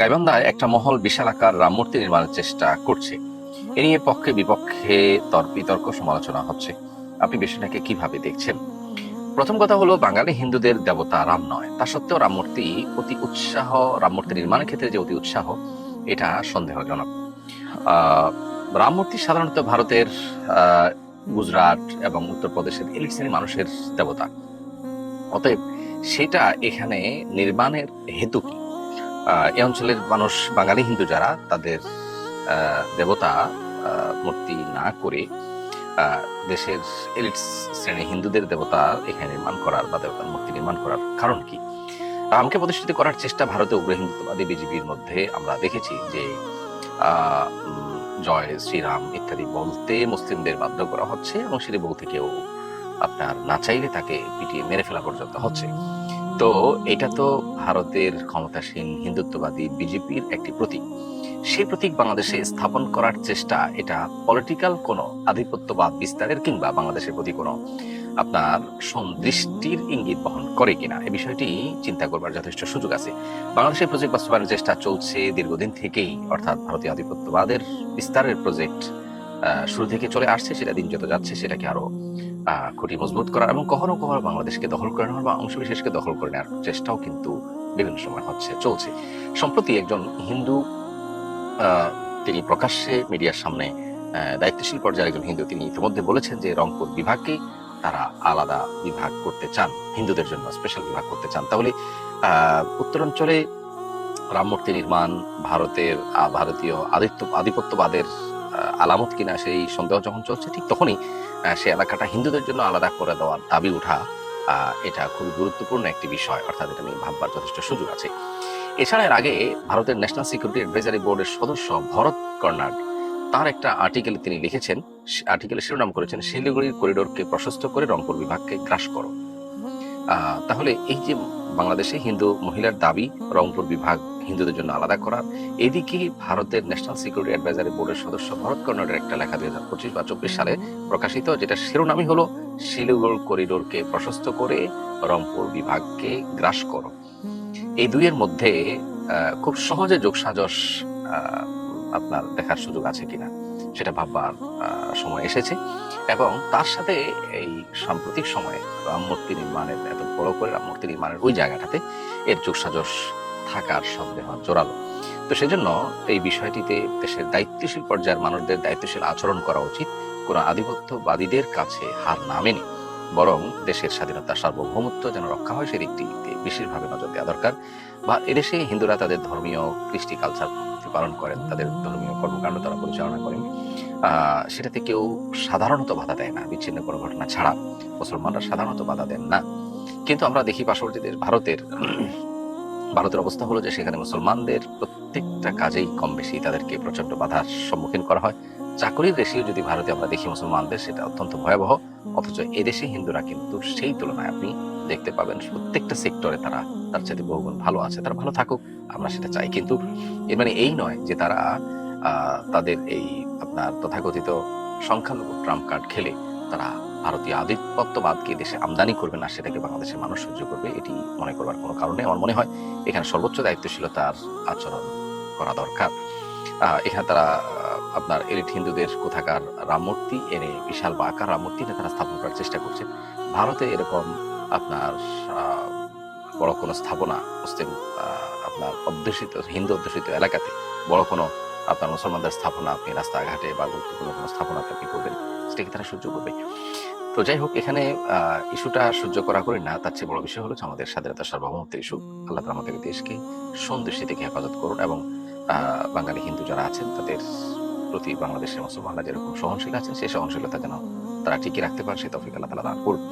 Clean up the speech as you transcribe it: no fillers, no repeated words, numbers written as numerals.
গাইবান্ধায় একটা মহল বিশালাকার রাম মূর্তি নির্মাণের চেষ্টা করছে। এ নিয়ে পক্ষে বিপক্ষে বিতর্ক সমালোচনা হচ্ছে। আপনি বিষয়টাকে কিভাবে দেখছেন? প্রথম কথা হলো, বাঙালি হিন্দুদের দেবতা রাম নয়, তা সত্ত্বেও রাম মূর্তি নির্মাণের ক্ষেত্রে যে অতি উৎসাহ, এটা সন্দেহজনক। আহ রাম মূর্তি সাধারণত ভারতের গুজরাট এবং উত্তরপ্রদেশের এলিট শ্রেণীর মানুষের দেবতা। অতএব সেটা এখানে নির্মাণের হেতু কি? এই অঞ্চলের মানুষ, বাঙালি হিন্দু যারা, তাদের দেবতা মূর্তি না করে দেশের এলিট শ্রেণী হিন্দুদের দেবতা এখানে নির্মাণ করার বা দেবতার মূর্তি নির্মাণ করার কারণ কি? রামকে প্রতিষ্ঠিত করার চেষ্টা ভারতে উগ্র হিন্দুত্ববাদী বিজেপির মধ্যে আমরা দেখেছি যে জয় শ্রীরাম ইত্যাদি বলতে মুসলিমদের বাধ্য করা হচ্ছে, এবং সেটি বলতে কেউ আপনার না চাইলে তাকে পিটিয়ে মেরে ফেলা পর্যন্ত হচ্ছে। তো এটা তো ভারতের ক্ষমতাসীন হিন্দুত্ববাদী বিজেপির একটি প্রতীক। সেই প্রতীক বাংলাদেশে স্থাপন করার চেষ্টা, এটা পলিটিক্যাল কোনো আধিপত্যবাদ বিস্তারের কিংবা বাংলাদেশের প্রতি কোনো আপনার সন্দৃষ্টির ইঙ্গিত বহন করে কিনা, এই বিষয়টি চিন্তা করবার যথেষ্ট সুযোগ আছে। বাংলাদেশের প্রজেক্ট বাস্তবায়নের চেষ্টা চলছে দীর্ঘদিন থেকেই, অর্থাৎ ভারতীয় আধিপত্যবাদের বিস্তারের প্রজেক্ট শুরু থেকে চলে আসছে। সেটা দিন যত যাচ্ছে সেটাকে আরো খুঁটি মজবুত করার এবং কখনো কখনো বাংলাদেশকে দখল করে নেওয়ার বা অংশবিশেষকে দখল করে নেওয়ার চেষ্টাও কিন্তু বিভিন্ন সময় চলছে। সম্প্রতি একজন হিন্দু, তিনি প্রকাশ্যে মিডিয়ার সামনে, দায়িত্বশীল পর্যায়ের একজন হিন্দু, তিনি ইতিমধ্যে বলেছেন যে রংপুর বিভাগকে তারা আলাদা বিভাগ করতে চান, হিন্দুদের জন্য স্পেশাল বিভাগ করতে চান। তাহলে উত্তরাঞ্চলে রাম মূর্তি নির্মাণ ভারতীয় আধিপত্যবাদের আলামত কিনা, সেই সন্দেহ যখন চলছে, ঠিক তখনই সে এলাকাটা হিন্দুদের জন্য আলাদা করে দেওয়ার দাবি ওঠা, এটা খুবই গুরুত্বপূর্ণ একটি বিষয়, অর্থাৎ এটা নিয়ে ভাববার যথেষ্ট সুযোগ আছে। এছাড়া এর আগে ভারতের ন্যাশনাল সিকিউরিটি অ্যাডভাইজারি বোর্ডের সদস্য ভরত কর্নাড, তার একটা আর্টিকেলে তিনি লিখেছেন, আর্টিকেলের শিরোনাম করেছেন শিলিগুড়ির করিডোরকে প্রশস্ত করে রংপুর বিভাগকে গ্রাস করো। তাহলে এই যে বাংলাদেশে হিন্দু মহিলার দাবি রংপুর বিভাগ হিন্দুদের জন্য আলাদা করার, এদিকে ভারতের ন্যাশনাল সিকিউরিটি অ্যাডভাইজারি বোর্ডের সদস্য ভরত কর্নাডের একটা লেখা 2025 বা 24 সালে প্রকাশিত, যেটা শিরোনামই হলো শিলিগুড়ি করিডোরকে প্রশস্ত করে রংপুর বিভাগকে গ্রাস করো। এই দুইয়ের মধ্যে খুব সহজে যোগসাজশ আপনার দেখার সুযোগ আছে কিনা, সেটা ভাববার সময় এসেছে। এবং তার সাথে এই সাম্প্রতিক সময়ে রাম মূর্তি নির্মাণের, এত বড় করে রাম মূর্তি নির্মাণের ওই জায়গাটাতে এর যোগসাজশ থাকার সন্দেহ জোরালো। তো সেজন্য এই বিষয়টিতে দেশের দায়িত্বশীল পর্যায়ের মানুষদের দায়িত্বশীল আচরণ করা উচিত, কোনো আধিপত্যবাদীদের কাছে হার না মেনে, বরং দেশের স্বাধীনতা সার্বভৌমত্ব যেন রক্ষা হয় সেদিকটিতে বিশেষভাবে নজর দেওয়া দরকার। বা এদেশে হিন্দুরা তাদের ধর্মীয় কৃষ্টি কালচার পালন করেন, তাদের ধর্মীয় কর্মকাণ্ড তারা পরিচালনা করেন, সেটাতে কেউ সাধারণত বাধা দেয় না, বিচ্ছিন্ন কোনো ঘটনা ছাড়া মুসলমানরা সাধারণত বাধা দেন না। কিন্তু আমরা দেখি পার্শ্ববর্তী দেশ ভারতের অবস্থা হলো যে সেখানে মুসলমানদের প্রত্যেকটা কাজেই কম বেশি তাদেরকে প্রচন্ড বাধার সম্মুখীন করা হয়। চাকরির রেশিও যদি ভারতে আমরা দেখি মুসলমানদের, সেটা অত্যন্ত ভয়াবহ। অথচ এদেশে হিন্দুরা কিন্তু সেই তুলনায় আপনি দেখতে পাবেন প্রত্যেকটা সেক্টরে তারা তার চাইতে বহুগুণ ভালো আছে। তারা ভালো থাকুক, আমরা সেটা চাই। কিন্তু এর মানে এই নয় যে তারা তাদের এই আপনার তথাকথিত সংখ্যালঘু ট্রাম্প কার্ড খেলে তারা ভারতীয় আধিপত্যবাদকে দেশে আমদানি করবে না, সেটাকে বাংলাদেশের মানুষ সহ্য করবে, এটি মনে করবার কোনো কারণে আমার মনে হয় এখানে সর্বোচ্চ দায়িত্বশীলতার আচরণ করা দরকার। এখানে তারা আপনার এলিট হিন্দুদের কোথাকার রাম মূর্তি এনে, বিশাল বা আকার রাম মূর্তি এনে তারা স্থাপন করার চেষ্টা করছে। ভারতে এরকম আপনার বড় কোনো স্থাপনা, মুসলিম আপনার অধ্যুষিত, হিন্দু অধ্যুষিত এলাকাতে বড় কোনো আপনার মুসলমানদের স্থাপনা আপনি রাস্তাঘাটে বা গুরুত্বপূর্ণ কোনো স্থাপনা আপনি করবেন, সেটাকে তারা সহ্য করবে। তো যাই হোক, এখানে ইস্যুটা সহ্য করা করি না, তার চেয়ে বড় বিষয় হলো আমাদের স্বাধীনতা সার্বভৌমত্ব ইস্যু। আল্লাহ তাআলা আমাদের দেশকে সন্ত্রাসী থেকে হেফাজত করুন, এবং বাঙালি হিন্দু যারা আছেন তাদের প্রতি বাংলাদেশের মুসলমানরা যেরকম সহনশীল আছেন, সেই সহনশীলতা যেন তারা টিকিয়ে রাখতে পারে, সেই তৌফিক আল্লাহ তাআলা দান করুন।